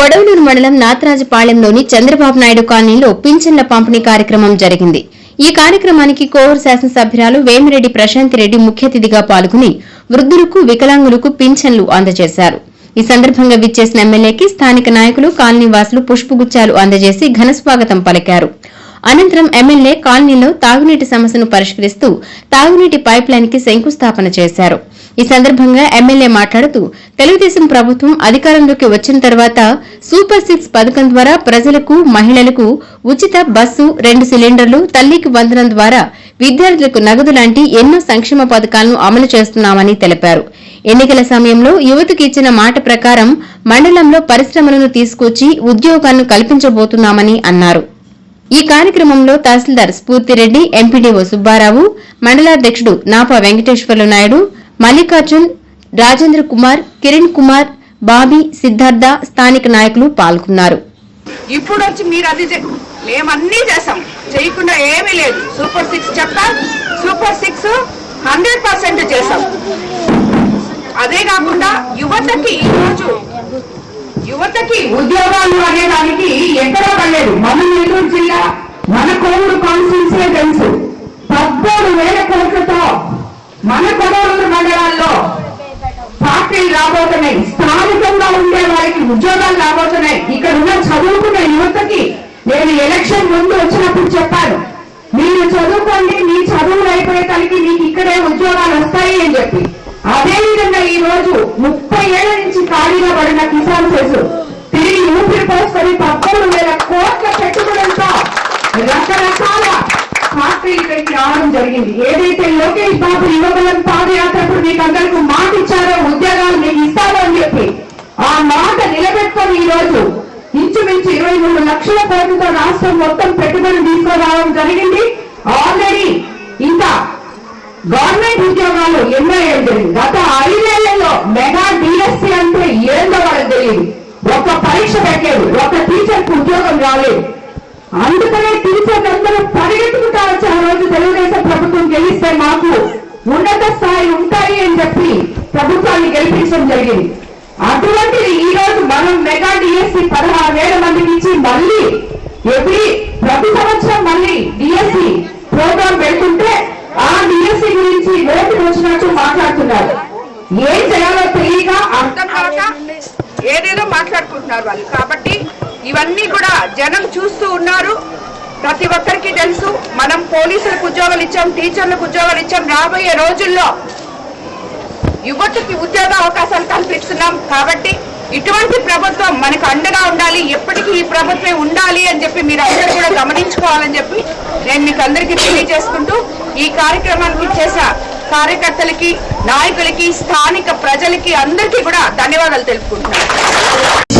కొడవలూరు మండలం నాతరాజపాళెంలోని చంద్రబాబు నాయుడు కాలనీలో పింఛన్ల పంపిణీ కార్యక్రమం జరిగింది. ఈ కార్యక్రమానికి కోవూరు శాసనసభ్యురాలు వేమిరెడ్డి ప్రశాంతిరెడ్డి ముఖ్య అతిథిగా పాల్గొని వృద్ధులకు, వికలాంగులకు పింఛన్లు అందజేశారు. ఈ సందర్భంగా విచ్చేసిన ఎమ్మెల్యేకి స్థానిక నాయకులు, కాలనీవాసులు పుష్పగుచ్చాలు అందజేసి ఘనస్వాగతం పలికారు. అనంతరం ఎమ్మెల్యే కాలనీలో తాగునీటి సమస్యను పరిష్కరిస్తూ తాగునీటి పైప్ లైన్ కి శంకుస్థాపన చేశారు. ఈ సందర్భంగా ఎమ్మెల్యే మాట్లాడుతూ తెలుగుదేశం ప్రభుత్వం అధికారంలోకి వచ్చిన తర్వాత సూపర్ 6 పథకం ద్వారా ప్రజలకు, మహిళలకు ఉచిత బస్సు, 2 సిలిండర్లు, తల్లికి వందనం ద్వారా విద్యార్థులకు నగదు లాంటి ఎన్నో సంక్షేమ పథకాలను అమలు చేస్తున్నామని తెలిపారు. ఎన్నికల సమయంలో యువతకు ఇచ్చిన మాట ప్రకారం మండలంలో పరిశ్రమలను తీసుకొచ్చి ఉద్యోగాలను కల్పించబోతున్నామని అన్నారు. ఈ కార్యక్రమంలో తహసీల్దార్ స్ఫూర్తిరెడ్డి, ఎంపీడీఓ సుబ్బారావు, మండలాధ్యక్షుడు నాపా వెంకటేశ్వర్లు నాయుడు, మల్లికార్జున్, రాజేంద్ర కుమార్, కిరణ్ కుమార్, బాబీ, సిద్ధార్థ, స్థానిక నాయకులు పాల్గొన్నారు. ఇప్పుడు వచ్చి మీరు అది మేమన్నీ చేసాం, చేయకుండా ఏమీ లేదు. సూపర్ 6 చెప్తాం, సూపర్ 6 100% చేసాం. అదే కాకుండా యువతకి ఈరోజు ఉద్యోగాలు అనేదానికి ఎక్కడో పడలేదు. మన నెల్లూరు జిల్లా, మన కోవూరు కాన్స్టిట్యున్సీ తెలుసు. 13,000 కోట్లతో మన కొడవలూరు మండలాల్లో ఫ్యాక్టరీలు రాబోతున్నాయి. స్థానికంగా ఉండే వారికి ఉద్యోగాలు రాబోతున్నాయి. ఇక్కడ ఉన్న చదువుకునే యువతకి నేను ఎలక్షన్ ముందు వచ్చినప్పుడు చెప్పాను, మీరు చదువుకోండి, మీ చదువులు అయిపోయేసరికి మీకు ఇక్కడే ఉద్యోగాలు వస్తాయి అని చెప్పి. అదేవిధంగా ఈ రోజు 30 ఏళ్ల నుంచి ఖాళీగా పడిన కిసాన్ సెస్ తిరిగి ఊపిరి పోసుకొని 13,000 కోట్ల పెట్టుబడులతో రకరకాల ఫ్యాక్టరీలు పెట్టి రావడం జరిగింది. ఏదైతే లోకేష్ బాబు యువకులం పాదయాత్రప్పుడు మీకు అందరికీ మాట ఇచ్చారో ఉద్యోగాలు మీకు ఇస్తారో అని చెప్పి ఆ మాట నిలబెట్టుకొని ఈ రోజు ఇంచుమించు 23 లక్షల కోట్లతో రాష్ట్రం మొత్తం పెట్టుబడి తీసుకురావడం జరిగింది. ఆల్రెడీ ఇంకా గవర్నమెంట్ ఉద్యోగాలు ఎన్నో జరిగింది. గత 5 ఏళ్లలో మెగా డిఎస్సీ అంటే ఏందో వాళ్ళకి తెలియదు. ఒక పరీక్ష పెట్టలేదు, ఒక టీచర్కి ఉద్యోగం రాలేదు. అందుకనే టీచర్లందరూ పరిగెత్తుకుంటా వచ్చి ఆ రోజు తెలుగుదేశం ప్రభుత్వం గెలిస్తే మాకు ఉన్నత స్థాయి ఉంటాయి అని చెప్పి ప్రభుత్వాన్ని గెలిపించడం జరిగింది. అటువంటిది ఈ రోజు మనం మెగా డిఎస్సీ 16,000 మందికి ఇచ్చి మళ్ళీ ప్రతి సంవత్సరం మళ్ళీ డిఎస్సీ ప్రోగ్రాం పెడుతుంటే ఆ డిఎస్సీ గురించి నోటికి వచ్చినట్టు మాట్లాడుతున్నారు. ఏం చేయాలో తెలియక అర్థం కాక ఏదేదో మాట్లాడుకుంటున్నారు వాళ్ళు. కాబట్టి ఇవన్నీ కూడా జనం చూస్తూ ఉన్నారు. ప్రతి ఒక్కరికి తెలుసు, మనం పోలీసులకు ఉద్యోగాలు ఇచ్చాం, టీచర్లకు ఉద్యోగాలు ఇచ్చాం. రాబోయే రోజుల్లో యువతకి ఉద్యోగ అవకాశాలు కల్పిస్తున్నాం. కాబట్టి ఇటువంటి ప్రభుత్వం మనకు అండగా ఉండాలి, ఎప్పటికీ ఈ ప్రభుత్వం ఉండాలి అని చెప్పి మీరు అందరూ కూడా గమనించుకోవాలని చెప్పి నేను మీకు అందరికీ తెలియజేసుకుంటూ ఈ కార్యక్రమానికి చేసిన కార్యకర్తలకి, నాయకులకి, స్థానిక ప్రజలకి అందరికీ కూడా ధన్యవాదాలు తెలుపుకుంటున్నాను.